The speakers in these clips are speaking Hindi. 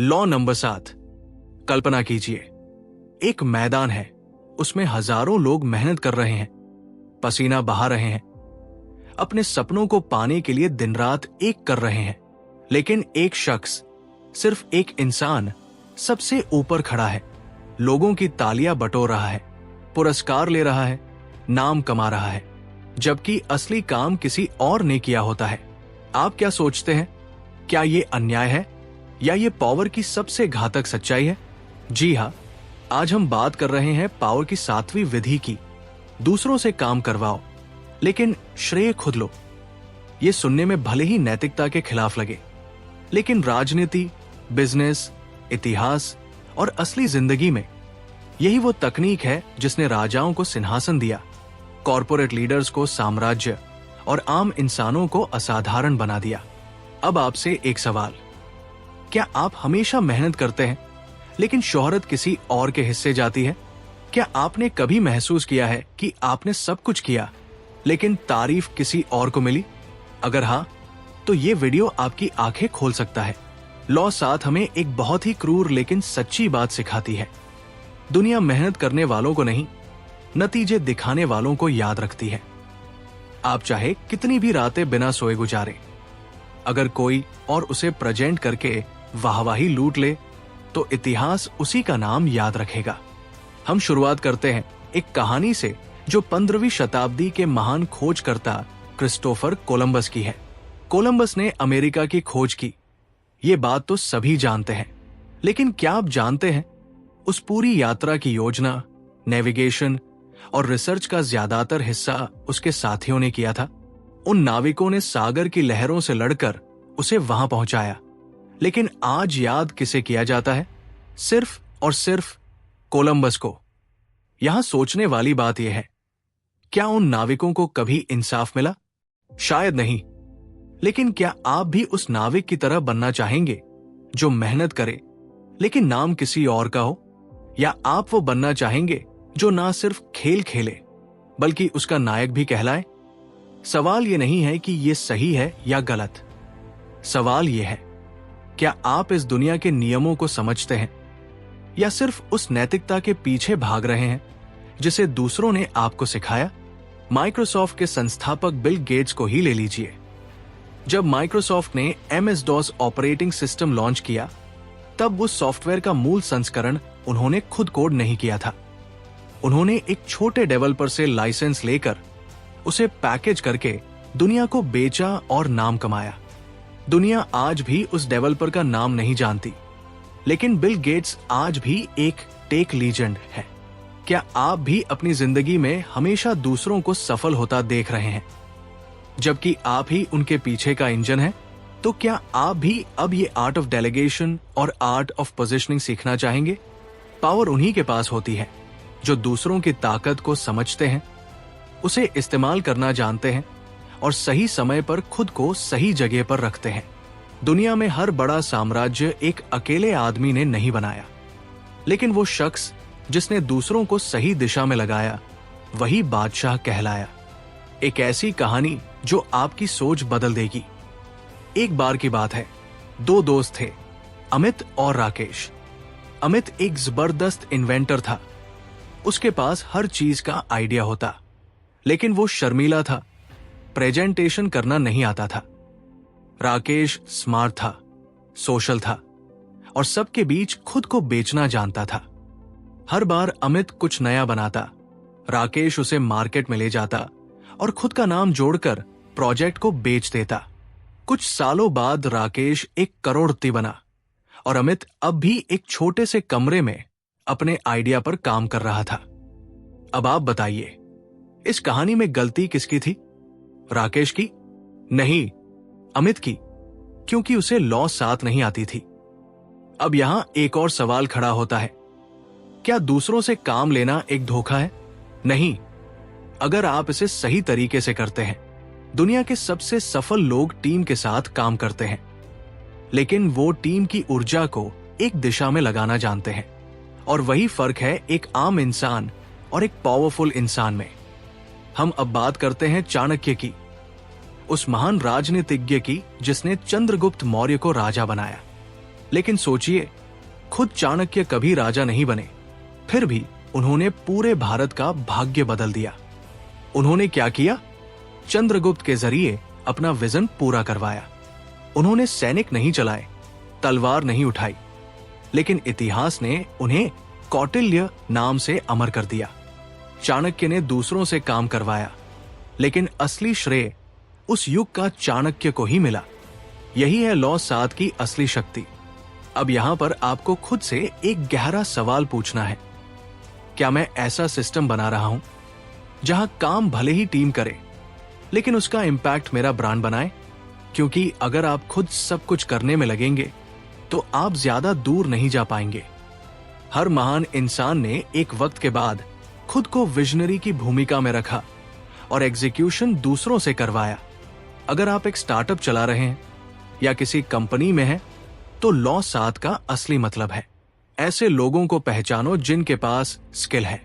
Law number 7। कल्पना कीजिए, एक मैदान है, उसमें हजारों लोग मेहनत कर रहे हैं, पसीना बहा रहे हैं, अपने सपनों को पाने के लिए दिन रात एक कर रहे हैं। लेकिन एक शख्स, सिर्फ एक इंसान सबसे ऊपर खड़ा है, लोगों की तालियां बटोर रहा है, पुरस्कार ले रहा है, नाम कमा रहा है, जबकि असली काम किसी और ने किया होता है। आप क्या सोचते हैं? क्या ये अन्याय है या ये पावर की सबसे घातक सच्चाई है? जी हाँ, आज हम बात कर रहे हैं पावर की 7वीं विधि की। दूसरों से काम करवाओ लेकिन श्रेय खुद लो। ये सुनने में भले ही नैतिकता के खिलाफ लगे, लेकिन राजनीति, बिजनेस, इतिहास और असली जिंदगी में यही वो तकनीक है जिसने राजाओं को सिंहासन दिया, कॉरपोरेट लीडर्स को साम्राज्य और आम इंसानों को असाधारण बना दिया। अब आपसे एक सवाल, क्या आप हमेशा मेहनत करते हैं लेकिन शोहरत किसी और के हिस्से जाती है? क्या आपने कभी महसूस किया है कि आपने सब कुछ किया लेकिन तारीफ किसी और को मिली? अगर हाँ, तो ये वीडियो आपकी आंखें खोल सकता है। लॉ 7 हमें एक बहुत ही क्रूर लेकिन सच्ची बात सिखाती है। दुनिया मेहनत करने वालों को नहीं, नतीजे दिखाने वालों को याद रखती है। आप चाहे कितनी भी रातें बिना सोए गुजारे, अगर कोई और उसे प्रेजेंट करके वाहवाही लूट ले तो इतिहास उसी का नाम याद रखेगा। हम शुरुआत करते हैं एक कहानी से जो 15वीं शताब्दी के महान खोजकर्ता क्रिस्टोफर कोलंबस की है। कोलंबस ने अमेरिका की खोज की, ये बात तो सभी जानते हैं, लेकिन क्या आप जानते हैं उस पूरी यात्रा की योजना, नेविगेशन और रिसर्च का ज्यादातर हिस्सा उसके साथियों ने किया था। उन नाविकों ने सागर की लहरों से लड़कर उसे वहां पहुंचाया। लेकिन आज याद किसे किया जाता है? सिर्फ और सिर्फ कोलंबस को। यहां सोचने वाली बात यह है, क्या उन नाविकों को कभी इंसाफ मिला? शायद नहीं। लेकिन क्या आप भी उस नाविक की तरह बनना चाहेंगे जो मेहनत करे लेकिन नाम किसी और का हो? या आप वो बनना चाहेंगे जो ना सिर्फ खेल खेले बल्कि उसका नायक भी कहलाए? सवाल ये नहीं है कि ये सही है या गलत। सवाल ये है, क्या आप इस दुनिया के नियमों को समझते हैं या सिर्फ उस नैतिकता के पीछे भाग रहे हैं जिसे दूसरों ने आपको सिखाया? माइक्रोसॉफ्ट के संस्थापक बिल गेट्स को ही ले लीजिए। जब माइक्रोसॉफ्ट ने MS-DOS ऑपरेटिंग सिस्टम लॉन्च किया, तब उस सॉफ्टवेयर का मूल संस्करण उन्होंने खुद कोड नहीं किया था। उन्होंने एक छोटे डेवलपर से लाइसेंस लेकर उसे पैकेज करके दुनिया को बेचा और नाम कमाया। दुनिया आज भी उस डेवलपर का नाम नहीं जानती, लेकिन बिल गेट्स आज भी एक टेक लीजेंड है। क्या आप भी अपनी जिंदगी में हमेशा दूसरों को सफल होता देख रहे हैं जबकि आप ही उनके पीछे का इंजन है? तो क्या आप भी अब ये आर्ट ऑफ डेलीगेशन और आर्ट ऑफ पोजिशनिंग सीखना चाहेंगे? पावर उन्हीं के पास होती है जो दूसरों की ताकत को समझते हैं, उसे इस्तेमाल करना जानते हैं और सही समय पर खुद को सही जगह पर रखते हैं। दुनिया में हर बड़ा साम्राज्य एक अकेले आदमी ने नहीं बनाया, लेकिन वो शख्स जिसने दूसरों को सही दिशा में लगाया वही बादशाह कहलाया। एक ऐसी कहानी जो आपकी सोच बदल देगी। एक बार की बात है, 2 दोस्त थे, अमित और राकेश। अमित एक जबरदस्त इन्वेंटर था। उसके पास हर चीज का आइडिया होता, लेकिन वो शर्मीला था, प्रेजेंटेशन करना नहीं आता था। राकेश स्मार्ट था, सोशल था और सबके बीच खुद को बेचना जानता था। हर बार अमित कुछ नया बनाता, राकेश उसे मार्केट में ले जाता और खुद का नाम जोड़कर प्रोजेक्ट को बेच देता। कुछ सालों बाद राकेश एक करोड़पति बना और अमित अब भी एक छोटे से कमरे में अपने आइडिया पर काम कर रहा था। अब आप बताइए, इस कहानी में गलती किसकी थी? राकेश की? नहीं, अमित की, क्योंकि उसे लॉ 7 नहीं आती थी। अब यहां एक और सवाल खड़ा होता है, क्या दूसरों से काम लेना एक धोखा है? नहीं, अगर आप इसे सही तरीके से करते हैं। दुनिया के सबसे सफल लोग टीम के साथ काम करते हैं, लेकिन वो टीम की ऊर्जा को एक दिशा में लगाना जानते हैं। और वही फर्क है एक आम इंसान और एक पावरफुल इंसान में। हम अब बात करते हैं चाणक्य की, उस महान राजनीतिज्ञ की जिसने चंद्रगुप्त मौर्य को राजा बनाया। लेकिन सोचिए, खुद चाणक्य कभी राजा नहीं बने, फिर भी उन्होंने पूरे भारत का भाग्य बदल दिया। उन्होंने क्या किया? चंद्रगुप्त के जरिए अपना विजन पूरा करवाया। उन्होंने सैनिक नहीं चलाए, तलवार नहीं उठाई, लेकिन इतिहास ने उन्हें कौटिल्य नाम से अमर कर दिया। चाणक्य ने दूसरों से काम करवाया, लेकिन असली श्रेय उस युग का चाणक्य को ही मिला। यही है लॉ 7 की असली शक्ति। अब यहां पर आपको खुद से एक गहरा सवाल पूछना है, क्या मैं ऐसा सिस्टम बना रहा हूं जहां काम भले ही टीम करे, लेकिन उसका इंपैक्ट मेरा ब्रांड बनाए? क्योंकि अगर आप खुद सब कुछ करने में लगेंगे तो आप ज्यादा दूर नहीं जा पाएंगे। हर महान इंसान ने एक वक्त के बाद खुद को विजनरी की भूमिका में रखा और एग्जीक्यूशन दूसरों से करवाया। अगर आप एक स्टार्टअप चला रहे हैं या किसी कंपनी में हैं, तो लॉ 7 का असली मतलब है, ऐसे लोगों को पहचानो जिनके पास स्किल है,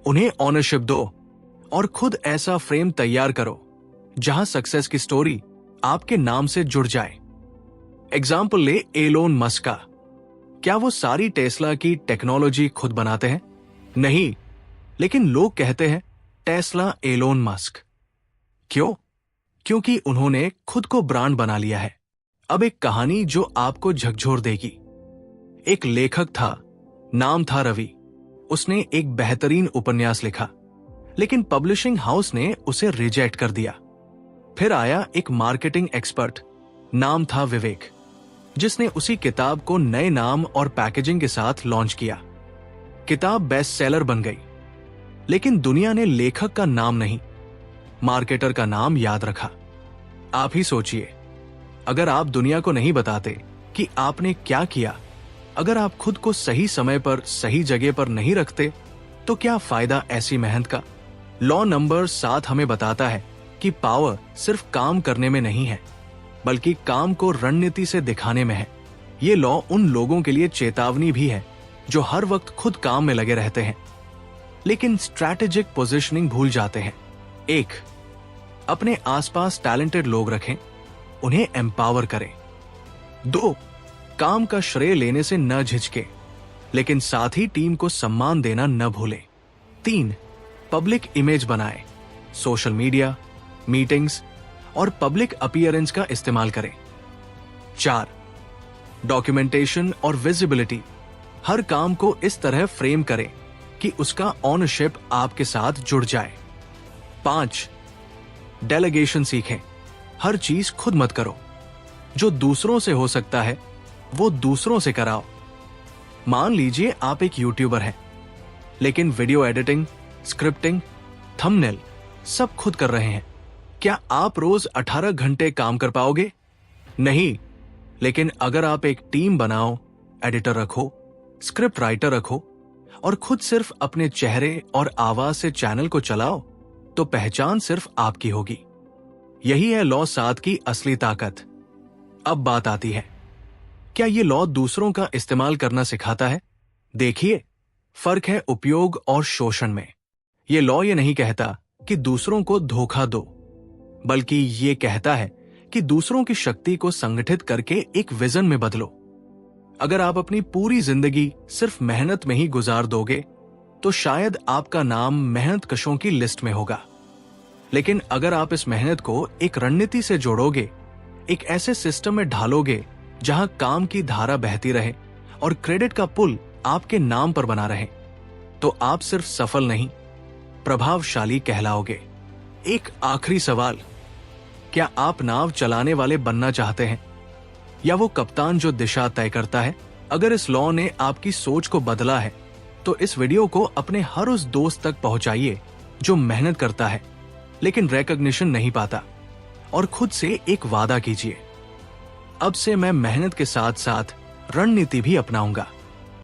उन्हें ऑनरशिप दो और खुद ऐसा फ्रेम तैयार करो जहां सक्सेस की स्टोरी आपके नाम से जुड़ जाए। एग्जाम्पल ले एलोन मस्क का। क्या वो सारी टेस्ला की टेक्नोलॉजी खुद बनाते हैं? नहीं, लेकिन लोग कहते हैं टेस्ला एलोन मस्क। क्यों? क्योंकि उन्होंने खुद को ब्रांड बना लिया है। अब एक कहानी जो आपको झकझोर देगी। एक लेखक था, नाम था रवि। उसने एक बेहतरीन उपन्यास लिखा, लेकिन पब्लिशिंग हाउस ने उसे रिजेक्ट कर दिया। फिर आया एक मार्केटिंग एक्सपर्ट, नाम था विवेक, जिसने उसी किताब को नए नाम और पैकेजिंग के साथ लॉन्च किया। किताब बेस्ट सेलर बन गई, लेकिन दुनिया ने लेखक का नाम नहीं, मार्केटर का नाम याद रखा। आप ही सोचिए, अगर आप दुनिया को नहीं बताते कि आपने क्या किया, अगर आप खुद को सही समय पर सही जगह पर नहीं रखते, तो क्या फायदा ऐसी मेहनत का? लॉ नंबर 7 हमें बताता है कि पावर सिर्फ काम करने में नहीं है, बल्कि काम को रणनीति से दिखाने में है। ये लॉ उन लोगों के लिए चेतावनी भी है जो हर वक्त खुद काम में लगे रहते हैं, लेकिन स्ट्रैटेजिक पोजीशनिंग भूल जाते हैं। 1, अपने आसपास टैलेंटेड लोग रखें, उन्हें एम्पावर करें। 2, काम का श्रेय लेने से न झिझके, लेकिन साथ ही टीम को सम्मान देना न भूलें। 3, पब्लिक इमेज बनाएं, सोशल मीडिया, मीटिंग्स और पब्लिक अपीयरेंस का इस्तेमाल करें। 4, डॉक्यूमेंटेशन और विजिबिलिटी, हर काम को इस तरह फ्रेम करें कि उसका ऑनरशिप आपके साथ जुड़ जाए। 5, डेलीगेशन सीखें, हर चीज खुद मत करो, जो दूसरों से हो सकता है वो दूसरों से कराओ। मान लीजिए आप एक यूट्यूबर हैं, लेकिन वीडियो एडिटिंग, स्क्रिप्टिंग, थंबनेल सब खुद कर रहे हैं। क्या आप रोज 18 घंटे काम कर पाओगे? नहीं, लेकिन अगर आप एक टीम बनाओ, एडिटर रखो, स्क्रिप्ट राइटर रखो और खुद सिर्फ अपने चेहरे और आवाज से चैनल को चलाओ, तो पहचान सिर्फ आपकी होगी। यही है लॉ 7 की असली ताकत। अब बात आती है, क्या ये लॉ दूसरों का इस्तेमाल करना सिखाता है? देखिए, फर्क है उपयोग और शोषण में। ये लॉ ये नहीं कहता कि दूसरों को धोखा दो, बल्कि ये कहता है कि दूसरों की शक्ति को संगठित करके एक विजन में बदलो। अगर आप अपनी पूरी जिंदगी सिर्फ मेहनत में ही गुजार दोगे, तो शायद आपका नाम मेहनतकशों की लिस्ट में होगा। लेकिन अगर आप इस मेहनत को एक रणनीति से जोड़ोगे, एक ऐसे सिस्टम में ढालोगे जहां काम की धारा बहती रहे और क्रेडिट का पुल आपके नाम पर बना रहे, तो आप सिर्फ सफल नहीं, प्रभावशाली कहलाओगे। एक आखिरी सवाल, क्या आप नाव चलाने वाले बनना चाहते हैं या वो कप्तान जो दिशा तय करता है? अगर इस लॉ ने आपकी सोच को बदला है, तो इस वीडियो को अपने हर उस दोस्त तक पहुंचाइए जो मेहनत करता है लेकिन रिकॉग्निशन नहीं पाता, और खुद से एक वादा कीजिए, अब से मैं मेहनत के साथ साथ रणनीति भी अपनाऊंगा।